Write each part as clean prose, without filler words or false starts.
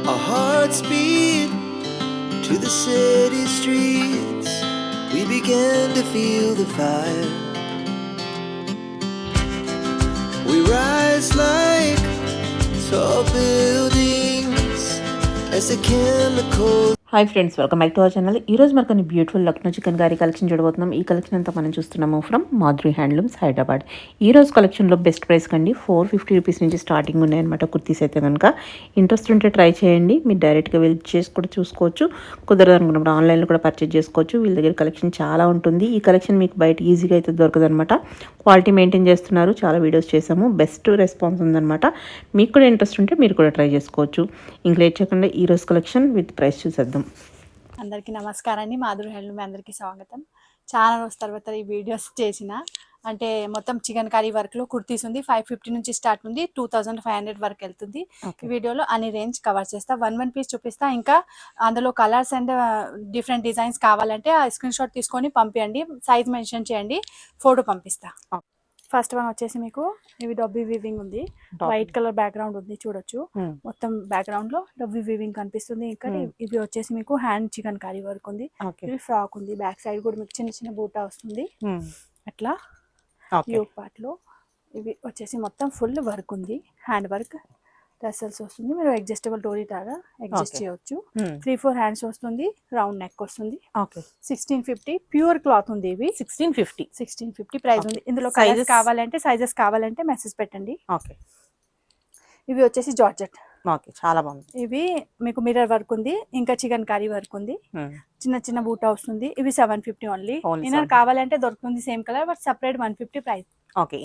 Our hearts beat to the city streets. We began to feel the fire. We rise like tall buildings as the chemicals. Hi friends, welcome back to our channel. ఈరోజు మనకు కొన్ని beautiful Lucknow chicken curry collection చూడబోతున్నాం. ఈ collection అంతా మనం చూస్తున్నాము from Madhuri handlooms Hyderabad. ఈ రోజు కలెక్షన్లో బెస్ట్ ప్రైస్ కండి 450 రూపీస్ నుంచి స్టార్టింగ్ ఉన్నాయన్నమాట. కుర్తీస్ అయితే కనుక ఇంట్రెస్ట్ ఉంటే ట్రై చేయండి. మీరు డైరెక్ట్గా వెళ్ళి చేసి కూడా చూసుకోవచ్చు. కుదరదు అనుకున్నప్పుడు ఆన్లైన్లో కూడా పర్చేజ్ చేసుకోవచ్చు. వీళ్ళ దగ్గర కలెక్షన్ చాలా ఉంటుంది. ఈ కలెక్షన్ మీకు బయట ఈజీగా అయితే దొరకదు అనమాట. క్వాలిటీ మెయింటైన్ చేస్తున్నారు. చాలా వీడియోస్ చేసాము, బెస్ట్ రెస్పాన్స్ ఉందన్నమాట. మీకు కూడా ఇంట్రెస్ట్ ఉంటే మీరు కూడా ట్రై చేసుకోవచ్చు. ఇంక లేట్ చేయకుండా ఈ రోజు కలెక్షన్ విత్ ప్రైస్ చూసేద్దాం. అందరికీ నమస్కారాన్ని. మాధురి హ్యాండ్లూమ్ అందరికీ స్వాగతం. చాలా రోజు తర్వాత ఈ వీడియోస్ చేసిన అంటే మొత్తం చికెన్ కర్రీ వర్క్లో కుర్తీస్ ఉంది. 550 నుంచి స్టార్ట్ ఉంది, 2500 వరకు వెళ్తుంది. ఈ వీడియోలో అన్ని రేంజ్ కవర్ చేస్తా. వన్ పీస్ చూపిస్తా. ఇంకా అందులో కలర్స్ అండ్ డిఫరెంట్ డిజైన్స్ కావాలంటే ఆ స్క్రీన్ షాట్ తీసుకొని పంపించండి. సైజ్ మెన్షన్ చేయండి, ఫోటో పంపిస్తా. ఫస్ట్ వన్ వచ్చేసి మీకు ఇవి డబ్బీ వీవింగ్ ఉంది. వైట్ కలర్ బ్యాక్గ్రౌండ్ ఉంది, చూడొచ్చు. మొత్తం బ్యాక్గ్రౌండ్ లో డబ్బీ వీవింగ్ కనిపిస్తుంది. ఇంకా ఇవి వచ్చేసి మీకు హ్యాండ్ చికెన్ కర్రీ వర్క్ ఉంది. ఇవి ఫ్రాక్ ఉంది. బ్యాక్ సైడ్ కూడా మీకు చిన్న చిన్న బూటా వస్తుంది. అట్లా యోక్ పార్ట్ లో ఇవి వచ్చేసి మొత్తం ఫుల్ వర్క్ ఉంది. హ్యాండ్ వర్క్ టెసల్స్ వస్తుంది. మీరు అడ్జస్టబుల్ డోరీ లాగా అడ్జస్ట్ చేయొచ్చు. 3-4 హ్యాండ్స్ వస్తుంది. రౌండ్ నెక్ వస్తుంది. 1650 ప్యూర్ క్లాత్ ఉంది. ఇవి 1650 ప్రైస్ ఉంది. ఇందులో సైజెస్ కావాలంటే మెసేజ్ పెట్టండి. ఇవి వచ్చేసి జార్జెట్. చాలా బాగుంది. ఇవి మీకు మిర్రర్ వర్క్ ఉంది. ఇంకా చికెన్ కర్రీ వర్క్ ఉంది. చిన్న చిన్న బూటా వస్తుంది. ఇవి 750 ఓన్లీ. ఇన్నర్ కావాలంటే దొరుకుతుంది same colour, but separate 150 price.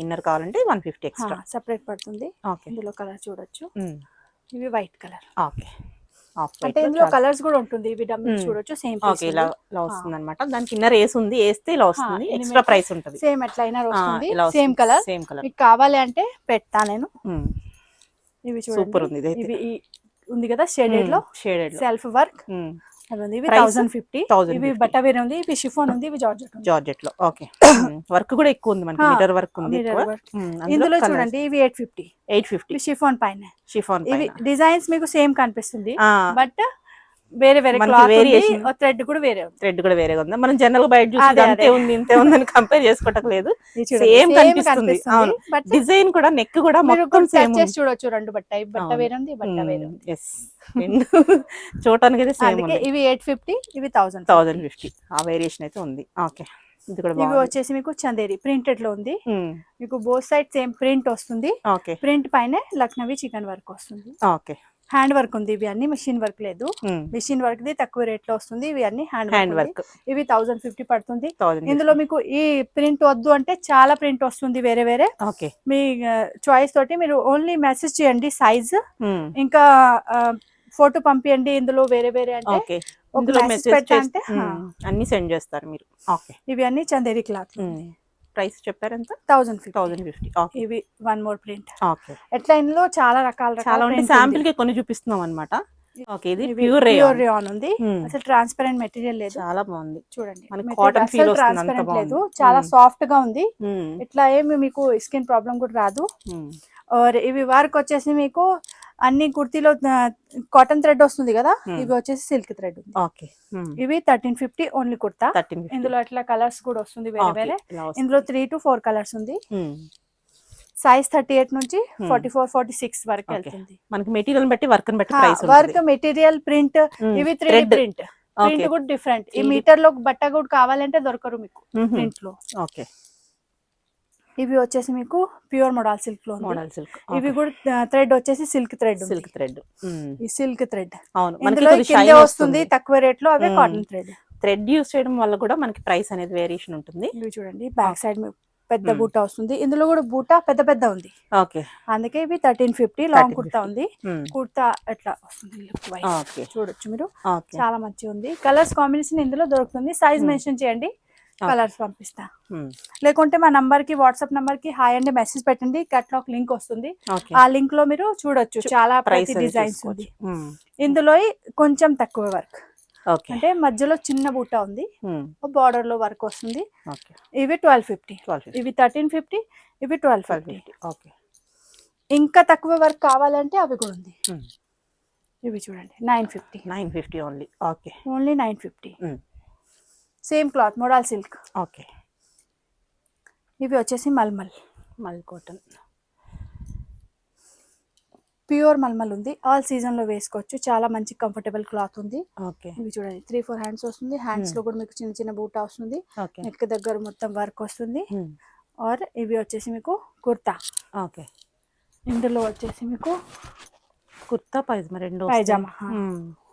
Inner కావాలంటే 150 ఎక్స్ట్రా సపరేట్ పడుతుంది. ఇందులో కలర్ చూడొచ్చు. ఇవి వైట్ కలర్. అంటే ఇందులో కలర్స్ కూడా ఉంటుంది. ఇవి డమ్మీ చూడొచ్చు. సేమ్ ఇలా వస్తుంది అనమాట. దానికి ఇన్నర్ వేసి ఉంది, వేస్తే ఇలా వస్తుంది. ఎక్స్ట్రా ప్రైస్ ఉంటుంది. సేమ్ ఎట్లా ఇన్నర్ వస్తుంది. Same colour. మీకు కావాలి అంటే పెడతా నేను. ఇవి సూపర్ ఉంది. ఇవి ఉంది కదా షేడెడ్ లో సెల్ఫ్ వర్క్. ఇవి 1050. ఇవి బట్ట వేరే ఉంది. ఇవి షిఫాన్ ఉంది. ఇవి జార్జెట్ లో. ఓకే. వర్క్ కూడా ఎక్కువ ఉంది మనకి. మిర్రర్ వర్క్ ఉంది. ఇందులో చూడండి ఇవి 850 షిఫాన్ పైన. ఇవి డిజైన్స్ మీకు సేమ్ కనిపిస్తుంది, బట్ వేరే వేరియేషన్. థ్రెడ్ కూడా వేరే ఉంది. మనం జనరల్ బయట చూసి అంతే ఉంది ఇంతే ఉంది అని కంపేర్ చేసుకోవట్లేదు. సేమ్ కనిపిస్తుంది. డిజైన్ కూడా నెక్ కూడా మొత్తం సేమ్ చూడొచ్చు. రెండు బట్ట వేరే ఉంది, బట్ట వేరే ఉంది. చూడటానికి అయితే సేమ్. ఇవి 850, ఇవి 1050. ఆ వేరియేషన్ అయితే ఉంది. ఓకే. ఇవి వచ్చేసి మీకు చందేరి ప్రింటెడ్ లో ఉంది. మీకు బోత్ సైడ్ సేమ్ ప్రింట్ వస్తుంది. ప్రింట్ పైన లక్నవీ చికెన్ వర్క్ వస్తుంది. ఓకే. హ్యాండ్ వర్క్ ఉంది. ఇవి అన్ని మిషన్ వర్క్ లేదు. మిషన్ వర్క్ ది తక్కువ రేట్ లో వస్తుంది. ఇవి అన్ని హ్యాండ్ వర్క్. ఇవి 1050 పడుతుంది. ఇందులో మీకు ఈ ప్రింట్ వద్దు అంటే చాలా ప్రింట్ వస్తుంది వేరే వేరే. మీ చాయిస్ తోటి మీరు ఓన్లీ మెసేజ్ చేయండి సైజ్, ఇంకా ఫోటో పంపియండి. ఇందులో వేరే వేరే అంటే అన్ని సెండ్ చేస్తారు మీరు. ఇవి అన్ని చందేరి క్లాత్. ప్రైస్ చెప్పారు ఎంత? 1050. ఇవి వన్ మోర్ ప్రింట్. ఎట్లా ఇందులో చాలా రకాల శాంపిల్ కి కొన్ని చూపిస్తున్నాం అనమాట. ఇది ప్యూర్ రేయాన్ ఉంది. అసలు ట్రాన్స్పరెంట్ మెటీరియల్ లేదు. చాలా బాగుంది. చూడండి, కాటన్ ఫీల్ ట్రాన్స్పరెంట్ లేదు. చాలా సాఫ్ట్ గా ఉంది. ఇట్లా ఏమి మీకు స్కిన్ ప్రాబ్లం కూడా రాదు. ఇవి వర్క్ వచ్చేసి మీకు అన్ని కుర్తీలో కాటన్ థ్రెడ్ వస్తుంది కదా, ఇవి వచ్చేసి సిల్క్ థ్రెడ్ ఉంది. ఇవి 1350 ఓన్లీ కుర్తా. ఇందులో అట్లా కలర్స్ కూడా వస్తుంది వేరే వేరే. ఇందులో 3 to 4 కలర్స్ ఉంది. సైజ్ 38 నుంచి 44, 46 వరకు వెళ్తుంది. మనకి మెటీరియల్ బట్టి వర్క్ వర్క్ మెటీరియల్ ప్రింట్. ఇవి 3D ప్రింట్. ప్రింట్ కూడా డిఫరెంట్. ఈ మీటర్ లో బట్ట కూడా కావాలంటే దొరకరు మీకు ప్రింట్ లో. ఇవి వచ్చేసి మీకు ప్యూర్ మోడల్ సిల్క్ లో. ఇవి కూడా థ్రెడ్ వచ్చేసి సిల్క్ థ్రెడ్. ఈ సిల్క్ థ్రెడ్ ఇందులో కింద వస్తుంది తక్కువ రేట్ లో. అవే కాటన్ థ్రెడ్ యూస్ చేయడం వల్ల కూడా మనకి ప్రైస్ అనేది వేరియేషన్ ఉంటుంది. ఇవి చూడండి, బ్యాక్ సైడ్ పెద్ద బూటా వస్తుంది. ఇందులో కూడా బూటా పెద్ద ఉంది. అందుకే ఇవి 1350. లాంగ్ కుర్తా ఉంది. కుర్తా ఎట్లా వస్తుంది చూడొచ్చు మీరు. చాలా మంచిగా ఉంది. కలర్స్ కాంబినేషన్ ఇందులో దొరుకుతుంది. సైజ్ మెన్షన్ చేయండి, కలర్స్ పంపిస్తా. లేకుంటే మా నంబర్ కి, వాట్సాప్ నంబర్ కి హాయ్ అండి మెసేజ్ పెట్టండి. కేటలాగ్ లింక్ వస్తుంది. ఆ లింక్ లో మీరు చూడొచ్చు. చాలా ప్రతి డిజైన్స్ ఉంది. ఇందులో కొంచెం తక్కువ వర్క్, అంటే మధ్యలో చిన్న బూటా ఉంది. బార్డర్ లో వర్క్ వస్తుంది. ఇవి 1250. ఇవి 1350. ఇవి 1250. ఇంకా తక్కువ వర్క్ కావాలంటే అవి కూడా ఉంది. ఇవి చూడండి 950, 950 only. Okay. Only 950. Same cloth model silk. Okay. ఇవి వచ్చేసి మల్మల్ కాటన్, ప్యూర్ మల్మల్ ఉంది. ఆల్ సీజన్ లో వేసుకోవచ్చు. చాలా మంచి కంఫర్టబుల్ క్లాత్ ఉంది. ఓకే. ఇవి చూడండి 3-4 హ్యాండ్స్ వస్తుంది. హ్యాండ్స్ లో కూడా మీకు చిన్న చిన్న బూటా వస్తుంది. ఓకే. నెక్ దగ్గర మొత్తం వర్క్ వస్తుంది. ఆర్ ఇవి వచ్చేసి మీకు కుర్తా. ఓకే. ఇందులో వచ్చేసి మీకు కుర్తా పైజామా రెండు, పైజామా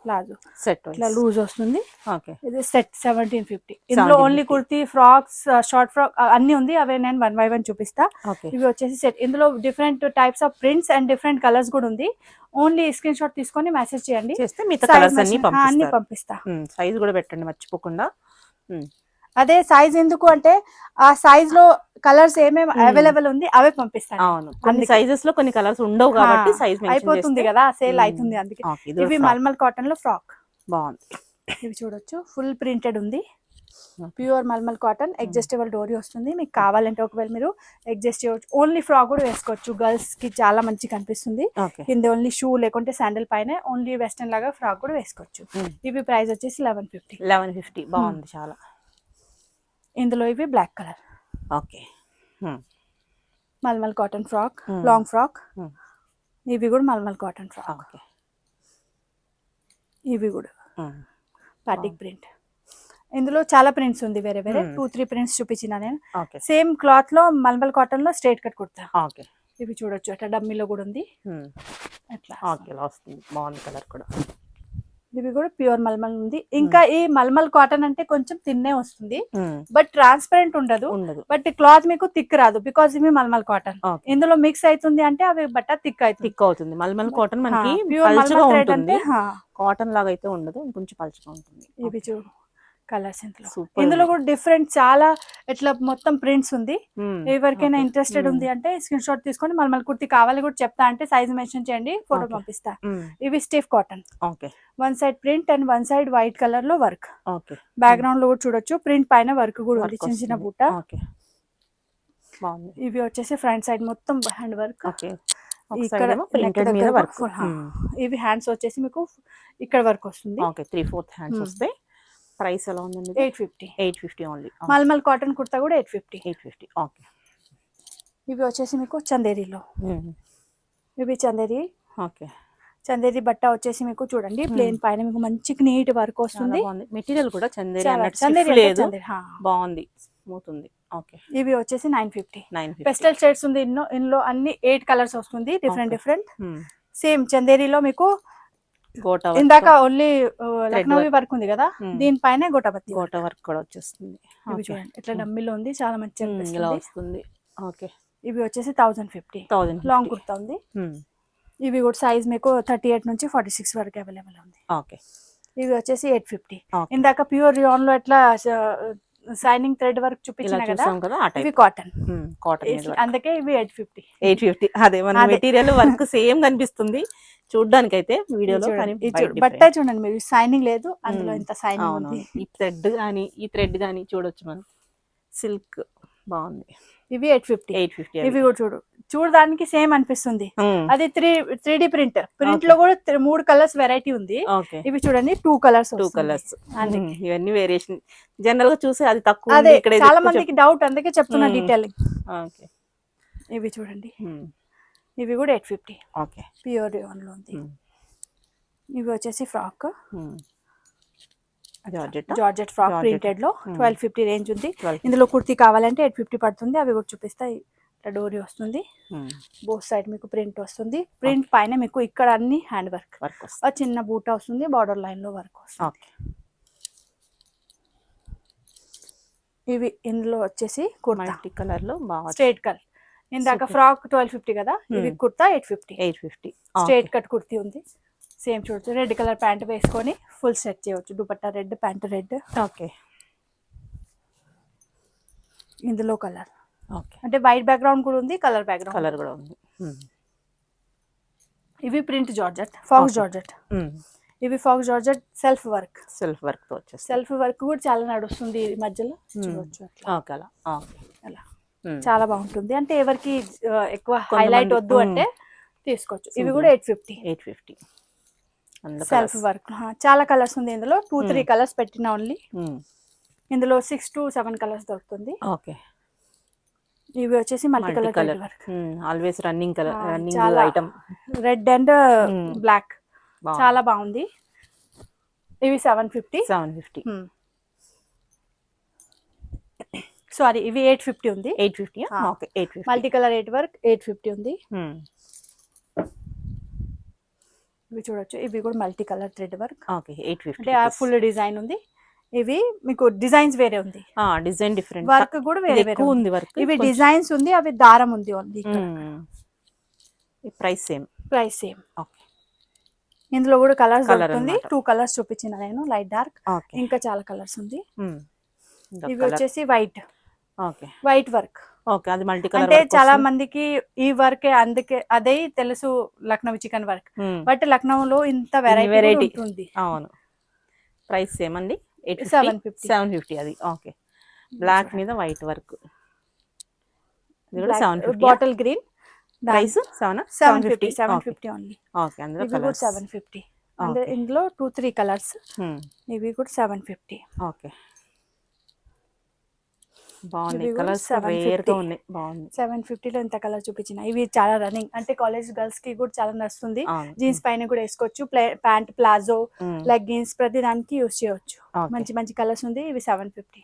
ప్లాజో సెట్ ఇట్లా లూజ్ వస్తుంది. ఓకే. ఇది సెట్ 1750. ఇందులో only kurti, frocks, short frock అన్ని ఉంది. అవే నేను 1 by 1 చూపిస్తా. ఇవి వచ్చేసి సెట్. ఇందులో different types of prints and different colours కూడా ఉంది. ఓన్లీ స్క్రీన్ షాట్ తీసుకొని మెసేజ్ చేయండి, చేస్తే మిగతా కలర్స్ అన్ని పంపిస్తా. సైజ్ కూడా పెట్టండి మర్చిపోకుండా. అదే సైజ్ ఎందుకు అంటే ఆ సైజ్ లో కలర్స్ ఏమేమి అవైలబుల్ ఉంది అవే పంపిస్తాను. అవును, కొన్ని సైజెస్ లో కొన్ని కలర్స్ ఉండవు కాబట్టి సైజ్ అయిపోతుంది కదా, సేల్ అవుతుంది అందుకే. ఇవి మల్మల్ కాటన్ లో ఫ్రాక్ బాగుంది. ఇవి చూడొచ్చు, ఫుల్ ప్రింటెడ్ ఉంది. ప్యూర్ మల్మల్ కాటన్, అడ్జస్టబుల్ డోరీ వస్తుంది. మీకు కావాలంటే ఒకవేళ మీరు అడ్జస్ట్ చేయవచ్చు. ఓన్లీ ఫ్రాక్ కూడా వేసుకోవచ్చు. గర్ల్స్ కి చాలా మంచి కనిపిస్తుంది. కింద ఓన్లీ షూ లేకుంటే శాండిల్ పైన ఓన్లీ వెస్టర్న్ లాగా ఫ్రాక్ కూడా వేసుకోవచ్చు. ఇవి ప్రైస్ వచ్చేసి 1150. బాగుంది చాలా. ఇందులో ఇవి black colour. Okay. Mulmul cotton frock, long frock. ఇవి కూడా మల్మల్ కాటన్ ఫ్రాక్. ఇవి కూడా పాటిక్ ప్రింట్. ఇందులో చాలా ప్రింట్స్ ఉంది, వేరే వేరే 2-3 ప్రింట్స్ చూపించిన నేను. సేమ్ క్లాత్ లో మల్మల్ కాటన్ లో స్ట్రైట్ కట్ కుర్తా. ఇవి చూడొచ్చు, అట్లా డమ్మీలో కూడా ఉంది అట్లా. బాగుంది కలర్ కూడా. ఇవి కూడా ప్యూర్ మల్మల్ ఉంది. ఇంకా ఈ మల్మల్ కాటన్ అంటే కొంచెం తిన్నే వస్తుంది, బట్ ట్రాన్స్పరెంట్ ఉండదు. బట్ క్లాత్ మీకు థిక్ రాదు, బికాస్ ఇవి మల్మల్ కాటన్. ఇందులో మిక్స్ అవుతుంది అంటే అవి బట్ట థిక్ అవుతుంది. మల్మల్ కాటన్ మనకి ప్యూర్ మల్మల్ థ్రెడ్ అంటే కాటన్ లాగా అయితే ఉండదు, కొంచెం పలుచగా ఉంటుంది. ఇవి చూడు కలర్స్ ఇందులో కూడా డిఫరెంట్ చాలా ఇట్లా మొత్తం ప్రింట్స్ ఉంది. ఎవరికైనా ఇంట్రెస్టెడ్ ఉంది అంటే స్క్రీన్ షాట్ తీసుకొని మల్మల్ కుర్తి కావాలి కూడా చెప్తా అంటే సైజ్ మెన్షన్ చేయండి, ఫోటో పంపిస్తా. ఇవి stiff cotton, 1 side print and 1 side white colour లో వర్క్. బ్యాక్గ్రౌండ్ లో కూడా చూడొచ్చు, ప్రింట్ పైన వర్క్ కూడా ఉంది, చిన్న చిన్న బూట. ఇవి వచ్చేసి ఫ్రంట్ సైడ్ మొత్తం హ్యాండ్ వర్క్. ఇక్కడ ఇవి హ్యాండ్స్ వచ్చేసి మీకు ఇక్కడ వర్క్ వస్తుంది. 3/4 హ్యాండ్స్ వస్తాయి. ప్రైస్ ఎలా ఉందండి? 850 ఓన్లీ. మల్మల్ కాటన్ కుర్తా కూడా 850. ఓకే. ఇవి వచ్చేసి మీకు చందేరీలో. ఇవి చందేరి. ఓకే. చందేరి బట్ట వచ్చేసి మీకు చూడండి ప్లేన్ పైన మీకు మంచి నీట్ వర్క్ వస్తుంది. మెటీరియల్ కూడా చందేరి బాగుంది, స్మూత్ ఉంది. ఓకే. ఇవి వచ్చేసి 950. పెస్టల్ షేడ్స్ ఉంది. ఇందులో అన్ని 8 కలర్స్ వస్తుంది, డిఫరెంట్. సేమ్ చందేరిలో మీకు ఇందాక ఓన్లీ లక్నోవి వర్క్ ఉంది కదా, దీనిపైన గోటా వర్క్ కూడా వచ్చేస్తుంది. ఇవి చూడండి ఇట్లా డమ్మీలో ఉంది, చాలా మంచి వస్తుంది. ఓకే. ఇవి వచ్చేసి 1050. లాంగ్ కుర్తా ఉంది. ఇవి కూడా సైజ్ మీకు 38 నుంచి 46 వరకు అవైలబుల్ ఉంది. ఓకే. ఇవి వచ్చేసి 850. ఇందాక ప్యూర్ రియాన్ లో ఎట్లా సైనింగ్ థ్రెడ్ వర్క్ చూపించిన కదా, ఇవి కాటన్. అందుకే ఇవి 850. అదే మన మెటీరియల్ వర్క్ సేమ్ కనిపిస్తుంది చూడడానికి అయితే వీడియోలో. బట్ట చూడండి మీరు, సైనింగ్ లేదు అందులో, ఇంత సైనింగ్ ఉంది. ఈ థ్రెడ్ గానీ చూడొచ్చు మనం. సిల్క్ బాగుంది. ఇవి 850. ఇవి కూడా చూడడానికి సేమ్ అనిపిస్తుంది. అది 3D ప్రింట్ లో కూడా 3 కలర్స్ వెరైటీ ఉంది. ఇవి చూడండి 2 కలర్స్. ఇవన్నీ వేరియేషన్ జనరల్ గా చూసి అది తక్కువ. చాలా మందికి డౌట్, అందుకే చెప్తున్నా డీటెయిలింగ్. ఇవి చూడండి, ఇవి కూడా 850. ప్యూర్ రియాన్ లో ఉంది. ఇవి వచ్చేసి ఫ్రాక్, జార్జెట్ ఫ్రాక్ ప్రింటెడ్ లో 1250 రేంజ్ ఉంది. ఇందులో కుర్తీ కావాలంటే 850 పడుతుంది. అవి కూడా చూపిస్తాయి. డోరీ వస్తుంది, బోత్ సైడ్ మీకు ప్రింట్ వస్తుంది. ప్రింట్ పైన మీకు ఇక్కడ అన్ని హ్యాండ్ వర్క్, చిన్న బూట వస్తుంది, బార్డర్ లైన్ లో వర్క్ వస్తుంది. ఇవి ఇందులో వచ్చేసి కుర్తా కలర్ లో స్ట్రైట్ కట్. ఇందాక ఫ్రాక్ 1250 కదా, ఇవి కుర్తా 850. స్ట్రైట్ కట్ కుర్తీ ఉంది. సేమ్ చూడచ్చు, రెడ్ కలర్ ప్యాంట్ వేసుకొని ఫుల్ సెట్ చేయవచ్చు. Dupatta red, pant red. Okay. ఇందులో కలర్ అంటే వైట్ బ్యాక్గ్రౌండ్ కూడా ఉంది, కలర్ బ్యాక్గ్రౌండ్ కూడా ఉంది. ఇవి ప్రింట్ జార్జెట్, ఫాక్స్ జార్జెట్. ఇవి ఫాక్స్ జార్జెట్ సెల్ఫ్ వర్క్ తో వచ్చేసి. సెల్ఫ్ వర్క్ కూడా చాలా నడుస్తుంది ఈ మధ్యలో, చూడొచ్చు అలా. చాలా బాగుంటుంది. అంటే ఎవరికి ఎక్కువ హైలైట్ వద్దు అంటే తీసుకోవచ్చు. ఇవి కూడా 850. సెల్ఫ్ వర్క్ చాలా కలర్స్ ఉంది ఇందులో 2-3 కలర్స్ పెట్టిన ఓన్లీ ఇందులో 6 to 7 కలర్స్ దొరుకుతుంది ఓకే. ఇవి వచ్చేసి multi colour work always running colour, running చాలా ఐటమ్. రెడ్ అండ్ బ్లాక్ చాలా బాగుంది. ఇవి 750. సారీ ఇవి 850 ఉంది. 850. ఓకే 850. మల్టీ కలర్ 8 వర్క్ 850 ఉంది. ఇవి చూడొచ్చు, ఇవి కూడా multi colour thread work. Okay 850. అంటే ఫుల్ డిజైన్ ఉంది. ఇవి మీకు డిజైన్స్ వేరే ఉంది, డిజైన్ డిఫరెంట్, వర్క్ కూడా వేరే వేరే ఉంది వర్క్. ఇవి డిజైన్స్ ఉంది, అవి దారం ఉంది ఓన్లీ. Price same. ఓకే. ఇందులో కూడా కలర్స్ దొరుకుతుంది. 2 కలర్స్ చూపించిన నేను, లైట్ డార్క్, ఇంకా చాలా కలర్స్ ఉంది. ఇవి వచ్చేసి వైట్ వర్క్. ఓకే, అది మల్టీ కలర్. అంటే చాలా మందికి ఈ వర్క్ అందుకే అదే తెలుసు లక్నో చికెన్ వర్క్, బట్ లక్నోలో ఇంత వెరైటీ ఉంటుంది. అవును. ప్రైస్ సేమ్ అండి, 750. అది ఓకే. బ్లాక్ మీద white work, bottle green. Price 750 only. Okay, అందులో ఇవి కూడా 750. అంటే ఇందులో 2-3 కలర్స్. ఇవి కూడా 750. ఓకే, బాగున్నాయి కలర్స్, రేర్ గా ఉన్నాయి. బాగుంది. 750 లో ఇంత కలర్ చూపించిన. ఇవి చాలా రన్నింగ్, అంటే కాలేజ్ గర్ల్స్ కి కూడా చాలా నచ్చుతుంది. జీన్స్ పైన కూడా వేసుకోవచ్చు, ప్యాంట్, ప్లాజో, లెగ్గిన్స్, ప్రతి దానికి యూజ్ చేయవచ్చు. మంచి మంచి కలర్స్ ఉంది. ఇవి 750.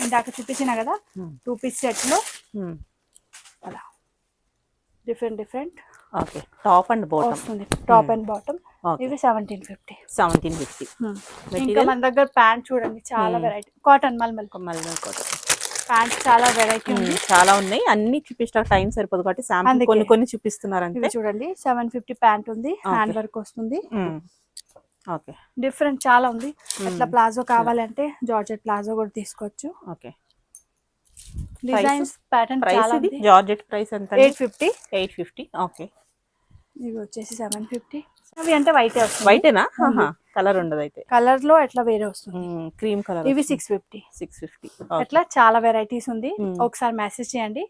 ఇందాక చూపించిన కదా 2 పీస్ సెట్ లో అలా different. Okay, top and bottom వస్తుంది. Top and bottom. ఇవి 1750. ఇంకా మన దగ్గర ప్యాంట్ చూడండి, చాలా variety. Cotton mulmul cotton pant చాలా వెరైటీ ఉంది. చాలా ఉన్నాయి, అన్ని చూపిస్తా టైం సరిపోదు కాబట్టి శాంపుల్ కొన్ని చూపిస్తున్నారు అంతే. చూడండి 750 ప్యాంట్ ఉంది, హ్యాండ్ వర్క్ వస్తుంది. ఓకే, డిఫరెంట్ చాలా ఉంది. అట్లా ప్లాజో కావాలంటే జార్జెట్ ప్లాజో కూడా తీసుకోవచ్చు. ఓకే, డిజైన్స్ ప్యాటర్న్ చాలా ఉంది. జార్జెట్ ప్రైస్ ఎంత? 850. ఓకే, ఇవి వచ్చేసి 750. అవి అంటే వైటే వస్తుంది. వైటేనా? కలర్ ఉండదు అయితే. కలర్ లో ఎట్లా వేరే వస్తుంది, క్రీమ్ కలర్. ఇవి 650. అట్లా చాలా వెరైటీస్ ఉంది. ఒకసారి మెసేజ్ చేయండి,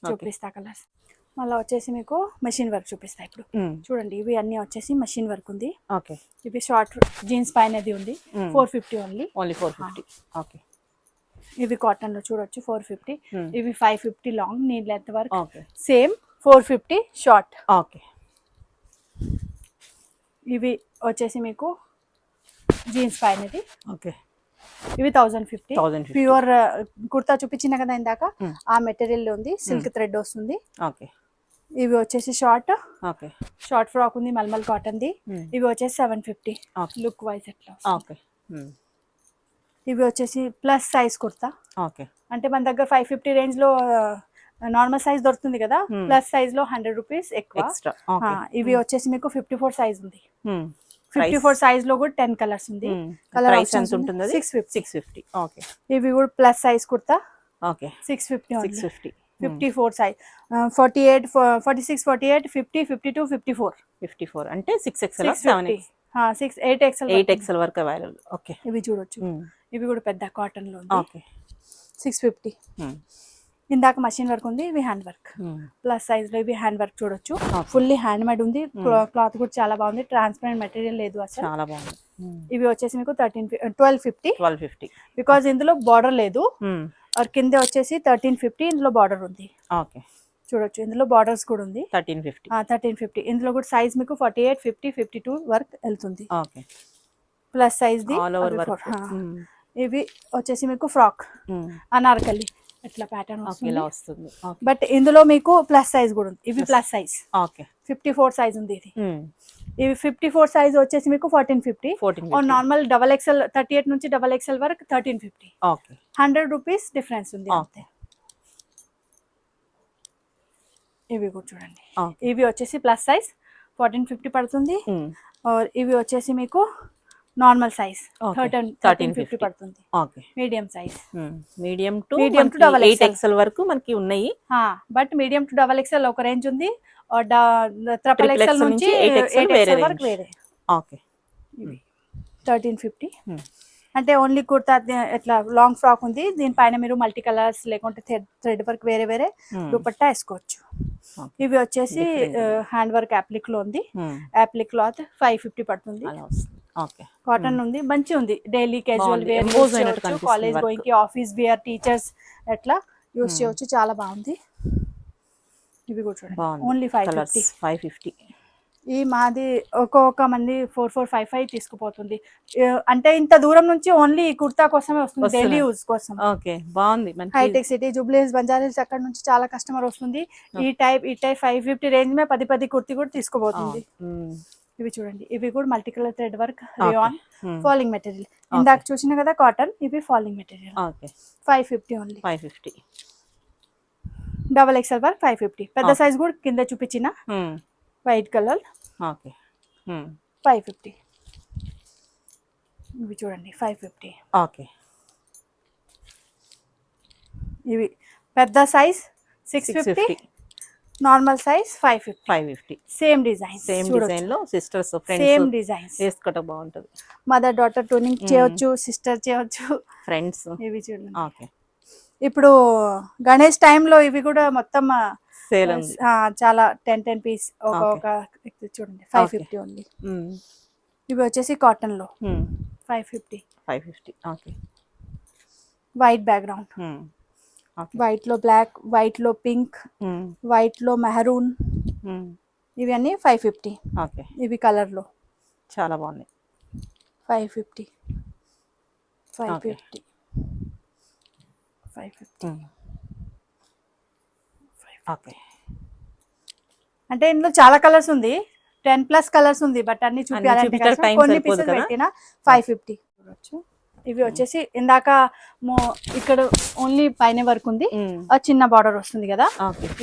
చూపిస్తా కలర్స్. మళ్ళీ వచ్చేసి మీకు మెషిన్ వర్క్ చూపిస్తా ఇప్పుడు. చూడండి, ఇవి అన్ని వచ్చేసి మెషిన్ వర్క్ ఉంది. ఓకే, ఇవి షార్ట్ జీన్స్ పైనది ఉంది. 450 ఓన్లీ. 450. ఓకే, ఇవి కాటన్ లో చూడొచ్చు 450. ఇవి 550 long knee length work. Same 450 short. Okay, ఇవి వచ్చేసి మీకు జీన్స్ పైనది. ఓకే, ఇవి 1050. ప్యూర్ కుర్తా చూపించిన కదా ఇందాక, ఆ మెటీరియల్ ఉంది. సిల్క్ థ్రెడ్ వస్తుంది. ఓకే, ఇవి వచ్చేసి షార్ట్. ఓకే, షార్ట్ ఫ్రాక్ ఉంది, మల్మల్ కాటన్ ది. ఇవి వచ్చేసి 750. లుక్ వైజ్ ఎట్లా. ఓకే, ఇవి వచ్చేసి ప్లస్ సైజ్ కుర్తా. ఓకే, అంటే మన దగ్గర 550 రేంజ్ లో నార్మల్ సైజ్ దొరుకుతుంది కదా, ప్లస్ సైజ్ లో 100 రూపీస్ ఎక్కువ. ఇవి వచ్చేసి మీకు 54 సైజ్ ఉంది. 54 సైజ్ లో కూడా 10 కలర్స్ ఉంది. కలర్ ఆప్షన్స్ ఉంటుంది. 650. ఓకే, ఇవి కూడా plus size kurta. Okay, 650. 54 size 48, 46, 48, 50, 52, 54 అంటే 6XL 7XL 8XL వరకు అవైలబుల్. ఓకే, ఇవి చూడొచ్చు. ఇవి కూడా పెద్ద కాటన్ లో ఉంది. ఓకే, 650. ఇందాక మషిన్ వర్క్ ఉంది, ఇవి హ్యాండ్ వర్క్. ప్లస్ సైజ్ లో ఇవి హ్యాండ్ వర్క్ చూడొచ్చు. ఫుల్లీ హ్యాండ్ మేడ్ ఉంది. క్లాత్ కూడా చాలా బాగుంది, ట్రాన్స్పరెంట్ మెటీరియల్ లేదు అసలు, చాలా బాగుంది. ఇవి వచ్చేసి మీకు 1250. బికాజ్ ఇందులో బార్డర్ లేదు. కింద వచ్చేసి 1350, ఇందులో బార్డర్ ఉంది. ఓకే, చూడొచ్చు, ఇందులో బార్డర్స్ కూడా ఉంది. 1350. ఇందులో కూడా సైజ్ మీకు 48, 50, 52 వర్క్ వెళ్తుంది. Okay, plus size the. ఇవి వచ్చేసి మీకు ఫ్రాక్ అనార్కలి ఇట్లా ప్యాటర్న్ వస్తుంది. బట్ ఇందులో మీకు ప్లస్ సైజ్ కూడా ఉంది. ఇవి ప్లస్ సైజ్. ఓకే, 54 సైజ్ ఉంది ఇది. ఇవి 54 సైజ్ వచ్చేసి మీకు 1450. నార్మల్ XXL 38 నుంచి XXL వరకు 1350. ఓకే, 100 రూపీస్ డిఫరెన్స్ ఉంది అంతే. ఇవి కూడా చూడండి, ఇవి వచ్చేసి ప్లస్ సైజ్ 1450 పడుతుంది. ఇవి వచ్చేసి మీకు నార్మల్ సైజ్ 1350 పడుతుంది. Okay, medium size. Medium to 8XL వరకు మనకి ఉన్నాయి. బట్ మీడియం టు XXL ఒక రేంజ్ ఉంది. XXL నుంచి 8XL వరకు వేరే. ఓకే, 1350. అంటే ఓన్లీ కుర్తా ఇట్లా లాంగ్ ఫ్రాక్ ఉంది. దీనిపైన మీరు మల్టీ కలర్స్ లేకుంటే థ్రెడ్ వర్క్ వేరే వేరే దుపట్టా వేసుకోవచ్చు. ఇవి వచ్చేసి హ్యాండ్ వర్క్ అప్లిక్ లో ఉంది. అప్లిక్ క్లాత్ 550 పడుతుంది. కాటన్ ఉంది, మంచి ఉంది. Daily casual wear, college going కి, ఆఫీస్ వేర్, టీచర్స్ ఎట్లా యూస్ చేయవచ్చు. చాలా బాగుంది. ఇవి కూడా చూడండి, ఓన్లీ 550. ఈ మాది ఒక్కొక్క మంది 4455 తీసుకుపోతుంది. అంటే ఇంత దూరం నుంచి ఓన్లీ కుర్తా కోసమే వస్తుంది, డైలీ యూజ్ కోసం. ఓకే, బాగుంది. హైటెక్ సిటీ, జూబ్లీహిల్స్, బంజారాహిల్స్ అక్కడ నుంచి చాలా కస్టమర్ వస్తుంది. ఈ టైప్ 550 రేంజ్ మే 10 కుర్తీ కూడా తీసుకుపోతుంది. ఇవి చూడండి, ఇవి కూడా multi colour thread work, rayon, falling material. ఇందాక చూసిన కదా కాటన్, ఇవి falling material. 550 only. 550. Double XL work 550. పెద్ద సైజ్ కూడా కింద చూపించిన వైట్ కలర్. 550. ఇవి చూడండి 550. ఓకే, ఇవి పెద్ద size 650, normal size 550. Same design లో సిస్టర్స్ ఫ్రెండ్స్ సేమ్ డిజైన్స్ వేసుకోవడం బాగుంటది. మదర్ డాటర్ ట్యూనింగ్ చేయొచ్చు, సిస్టర్ చేయొచ్చు, ఫ్రెండ్స్. ఇవి చూడండి. ఓకే, ఇప్పుడు గణేష్ టైంలో ఇవి కూడా మొత్తం సేల్ ఉంది. చాలా 10 పీస్ ఒక చూడండి 550 ఉంది. ఇవి వచ్చేసి కాటన్ లో 550. ఓకే, వైట్ బ్యాక్గ్రౌండ్, వైట్ లో బ్లాక్, వైట్ లో పింక్, వైట్ లో మెహరూన్, ఇవి అన్ని 550. ఓకే, ఇవి కలర్ లో చాలా బాగున్నాయి. 550. ఓకే, అంటే ఇందులో చాలా కలర్స్ ఉంది, 10+ కలర్స్ ఉంది. బట్ అన్ని చూపించాలంటే కొన్ని పీసెస్ పెట్టిన 550 చూడొచ్చు. ఇవి వచ్చేసి ఇందాక ఇక్కడ ఓన్లీ పైన వర్క్ ఉంది, చిన్న బార్డర్ వస్తుంది కదా.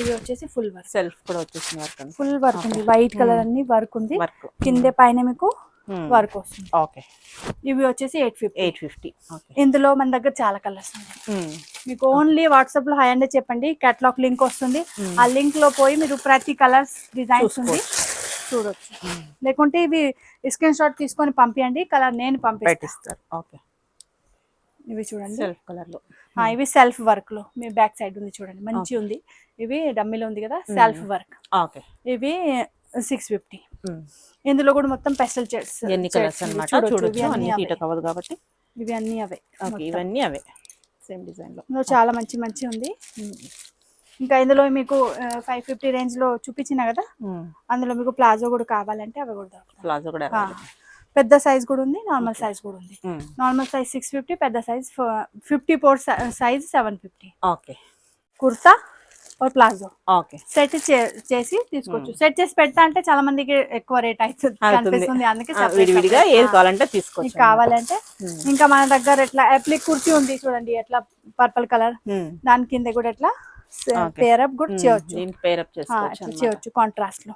ఇవి వచ్చేసి ఫుల్ వర్క్, సెల్ఫ్ కూడా వచ్చేసింది, ఫుల్ వర్క్ ఉంది. వైట్ కలర్ అన్ని వర్క్ ఉంది, కింద పైన మీకు వర్క్ వస్తుంది. ఓకే, ఇవి వచ్చేసి 850. ఓకే, ఇందులో మన దగ్గర చాలా కలర్స్ ఉన్నాయి. మీకు ఓన్లీ వాట్సాప్ లో హాయ్ అంటే చెప్పండి, కేటలాగ్ లింక్ వస్తుంది. ఆ లింక్ లో పోయి మీరు ప్రతి కలర్స్ డిజైన్స్ ఉంది చూడొచ్చు. లేకుంటే ఇవి స్క్రీన్ షాట్ తీసుకొని పంపించండి, కలర్ నేను పంపిస్తాను. ఓకే, ఇవి చూడండి సెల్ఫ్ కలర్ లో. ఇవి సెల్ఫ్ వర్క్ లో, మీ బ్యాక్ సైడ్ ఉంది చూడండి, మంచి ఉంది. ఇవి డమ్మీలో ఉంది కదా, సెల్ఫ్ వర్క్. ఓకే, ఇవి 650. ఇందులో కూడా మొత్తం పెస్టల్ షేడ్స్, ఎన్ని కలర్స్ అన్నమాట చూడొచ్చు. అన్ని తీట కవర్ కాబట్టి ఇవి అన్ని అవే. ఓకే, ఇవన్నీ అవే సేమ్ డిజైన్ లో. చాలా మంచి ఉంది. ఇంకా ఇందులో మీకు 550 రేంజ్ లో చూపించిన కదా, అందులో మీకు ప్లాజో కూడా కావాలంటే అవి కూడా దొరుకుతాయి. ప్లాజో కూడా పెద్ద సైజ్ కూడా ఉంది, నార్మల్ సైజ్ కూడా ఉంది. నార్మల్ సైజ్ 650, పెద్ద సైజ్ 54 సైజ్ 750. ఓకే, కుర్తా और ప్లాజో. ఓకే, సెట్ చేసి తీసుకోవచ్చు. సెట్ చేసి పెడతా అంటే చాలా మందికి ఎక్కువ రేట్ అవుతుంది కనిపిస్తుంది, అందుకే విడివిడిగా ఏది కావాలంటే తీసుకోవచ్చు. కావాలంటే ఇంకా మన దగ్గర ఎట్లా అప్లిక్ కుర్తీ ఉంది చూడండి, ఎట్లా పర్పుల్ కలర్, దాని కింద కూడా ఎట్లా పేరప్ కూడా చేయొచ్చు కాంట్రాస్ట్ లో.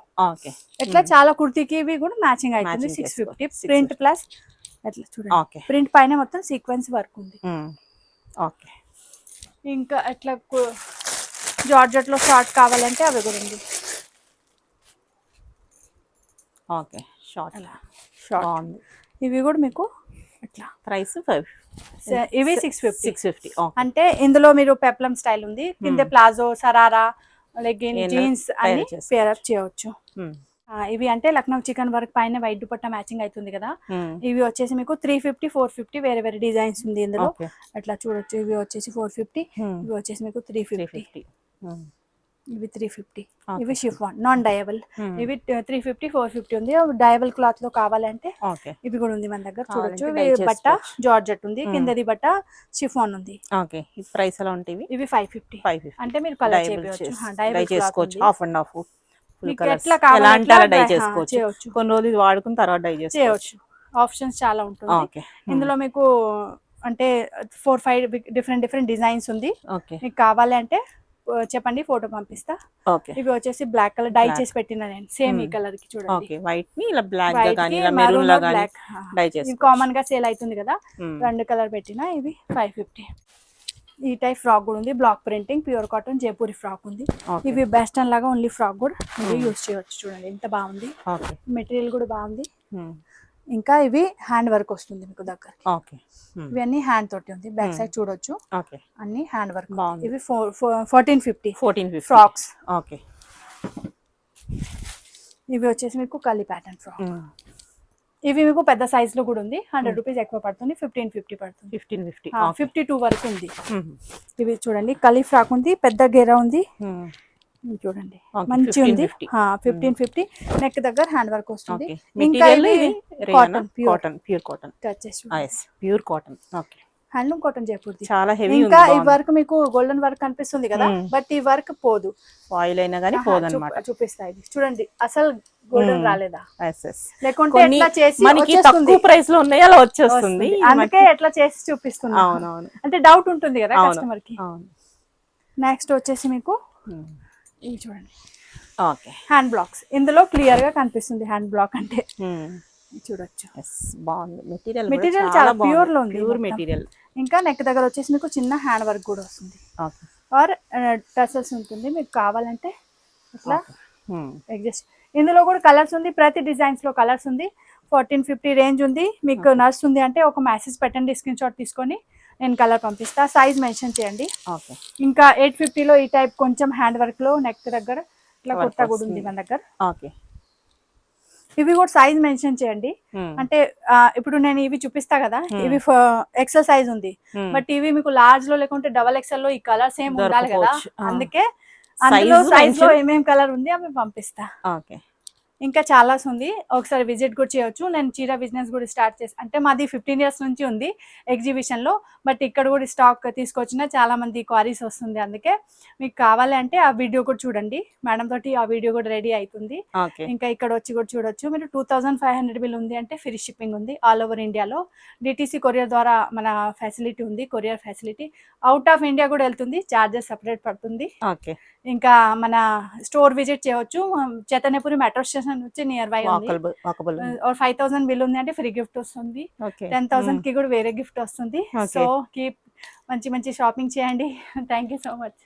ఎట్లా చాలా కుర్తీకి ఇవి కూడా మ్యాచింగ్ అవుతుంది. 650 ప్రింట్ ప్లస్ ఎట్లా చూడండి, ప్రింట్ పైన మొత్తం సీక్వెన్స్ వర్క్ ఉంది. ఓకే, ఇంకా ఎట్లా జార్జెట్ లో షార్ట్ కావాలంటే అవి కూడా ఉంది. ఓకే, షార్ట్ ఇవి కూడా మీకు ఎట్లా ప్రైస్ ఇవి 650. అంటే ఇందులో మీరు పెప్లం స్టైల్ ఉంది, కింద ప్లాజో, సరారా, లెగ్గిన్, జీన్స్ అని పేరప్ చేయవచ్చు. ఇవి అంటే లక్నో చికెన్ వర్క్ పైన వైట్ దుపట్టా మ్యాచింగ్ అవుతుంది కదా. ఇవి వచ్చేసి మీకు 350, 450 వేరే డిజైన్స్ ఉంది ఇందులో, అట్లా చూడొచ్చు. ఇవి వచ్చేసి 450, ఇవి వచ్చేసి మీకు 350. ఇవి 350. ఇవి షిఫాన్ నాన్ డయబుల్, ఇవి 350, 450 ఉంది. డయబుల్ క్లాత్ లో కావాలంటే ఇవి కూడా ఉంది మన దగ్గర చూడొచ్చు. ఇవి బట్ట జార్జెట్ ఉంది, కిందది బట్ట షిఫాన్ ఉంది. ప్రైస్ ఎలా ఉంటాయి? ఇవి 550. అంటే మీరు కలర్ చేసుకోవచ్చు, హాఫ్ అండ్ హాఫ్, ఎట్లా కావాలంటే అలా డై చేసుకోవచ్చు. కొన్ని రోజులు వాడుకున్న తర్వాత డై చేసుకోవచ్చు. ఆప్షన్స్ చాలా ఉంటుంది ఇందులో. మీకు అంటే 4-5 డిఫరెంట్ డిజైన్స్ ఉంది. మీకు కావాలి అంటే చెప్పండి, ఫోటో పంపిస్తా. ఇవి వచ్చేసి బ్లాక్ కలర్ డై చేసి పెట్టిన నేను, సేమ్ ఈ కలర్ కి చూడండి. వైట్ ని ఇలా బ్లాక్ గా గాని ఇలా మెరూన్ లా గాని డై చేసి కామన్ గా సేల్ అవుతుంది కదా, రెండు కలర్ పెట్టిన. ఇవి 550. ఈ టైప్ ఫ్రాక్ కూడా ఉంది, block printing, pure cotton Jaipuri frock ఉంది. ఇవి వెస్టర్న్ లాగా ఓన్లీ ఫ్రాక్ కూడా యూజ్ చేయవచ్చు. చూడండి ఎంత బాగుంది, మెటీరియల్ కూడా బాగుంది. ఇంకా ఇవి హ్యాండ్ వర్క్ వస్తుంది మీకు దగ్గర. ఇవన్నీ హ్యాండ్ తోటి ఉంది, బ్యాక్ సైడ్ చూడొచ్చు, అన్ని హ్యాండ్ వర్క్. ఇవి 1450 ఫ్రాక్స్. ఇవి వచ్చేసి మీకు కలి ప్యాటర్న్ ఫ్రాక్. ఇవి మీకు పెద్ద సైజ్ లో కూడా ఉంది. 100 రూపీస్ ఎక్కువ పడుతుంది. 1550 పడుతుంది. 52 వరకు ఉంది. ఇవి చూడండి కలి ఫ్రాక్ ఉంది, పెద్ద గేరా ఉంది. ఇవి చూడండి మంచి ఉంది. 1550 నెక్ దగ్గర హ్యాండ్ వర్క్ వస్తుంది. ఇంకా ఇవి cotton, pure cotton touches, pure cotton. Okay, handloom cotton జైపూర్ది. చాలా హెవీ. ఇంకా ఈ వర్క్ మీకు గోల్డెన్ వర్క్ అనిపిస్తుంది కదా, బట్ ఈ వర్క్ పోదు. ఆయిల్ అయినా గానీ పోదన్నమాట. చూపిస్తా ఇది చూడండి, అసలు గోల్డెన్ రాలేదా, ఎస్ లేకుంటే ఎట్లా చేసి మనకి తక్కువ ప్రైస్ లో ఉన్నాయి అలా వచ్చేస్తుంది. అందుకే ఎట్లా చేసి చూపిస్తున్నా. అవునవును, అంటే డౌట్ ఉంటుంది కదా కస్టమర్ కి. నెక్స్ట్ వచ్చేసి మీకు ఇవి చూడండి, ఓకే, హ్యాండ్ బ్లాక్స్. ఇందులో క్లియర్ గా కనిపిస్తుంది హ్యాండ్ బ్లాక్ అంటే. చూడొచ్చు, బాగుంది మెటీరియల్ చాలా ప్యూర్ లో ఉంది, ప్యూర్ మెటీరియల్. ఇంకా నెక్ దగ్గర వచ్చేసి మీకు చిన్న హ్యాండ్ వర్క్ కూడా వస్తుంది, ఆర్ టసల్స్ ఉంటుంది. మీకు కావాలంటే ఇట్లా అడ్జస్ట్. ఇందులో కూడా కలర్స్ ఉంది, ప్రతి డిజైన్స్ లో కలర్స్ ఉంది. 1450 రేంజ్ ఉంది. మీకు నడుస్తుంది అంటే ఒక మెసేజ్ పెట్టండి, స్క్రీన్ షాట్ తీసుకొని నేను కలర్ పంపిస్తా, సైజ్ మెన్షన్ చేయండి. ఇంకా 850లో ఈ టైప్ కొంచెం హ్యాండ్ వర్క్ లో నెక్ దగ్గర ఇట్లా కుర్తా కూడా ఉంది మన దగ్గర. ఓకే, ఇవి కూడా సైజ్ మెన్షన్ చేయండి. అంటే ఇప్పుడు నేను ఇవి చూపిస్తా కదా, ఇవి ఎక్సెల్ సైజ్ ఉంది, బట్ ఇవి మీకు లార్జ్ లో లేకుంటే డబల్ ఎక్సెల్ లో ఈ కలర్ సేమ్ ఉండాలి కదా, అందుకే అందులో సైజ్ లో ఏమేం కలర్ ఉంది అవి పంపిస్తా. ఓకే, ఇంకా చాలా ఉంది, ఒకసారి విజిట్ కూడా చేయొచ్చు. నేను చీర బిజినెస్ కూడా స్టార్ట్ చేసి, అంటే మాది 15 ఇయర్స్ నుంచి ఉంది ఎగ్జిబిషన్ లో, బట్ ఇక్కడ కూడా స్టాక్ తీసుకొచ్చిన చాలా మంది క్వారీస్ వస్తుంది. అందుకే మీకు కావాలి అంటే ఆ వీడియో కూడా చూడండి, మేడం తోటి ఆ వీడియో కూడా రెడీ అవుతుంది. ఇంకా ఇక్కడ వచ్చి కూడా చూడొచ్చు. మీరు 2500 బిల్ ఉంది అంటే ఫ్రీ షిప్పింగ్ ఉంది ఆల్ ఓవర్ ఇండియాలో. డిటిసి కొరియర్ ద్వారా మన ఫెసిలిటీ ఉంది, courier facility. Out of India కూడా వెళ్తుంది, చార్జెస్ సపరేట్ పడుతుంది. ఇంకా మన స్టోర్ విజిట్ చేయవచ్చు. చైతన్యపురి మెట్రో స్టేషన్ నుంచి నియర్ బై ఉంది. 5000 బిల్ ఉంది అంటే ఫ్రీ గిఫ్ట్ వస్తుంది, 10,000 కి కూడా వేరే గిఫ్ట్ వస్తుంది. సో కీప్ మంచి మంచి షాపింగ్ చేయండి. Thank you so much.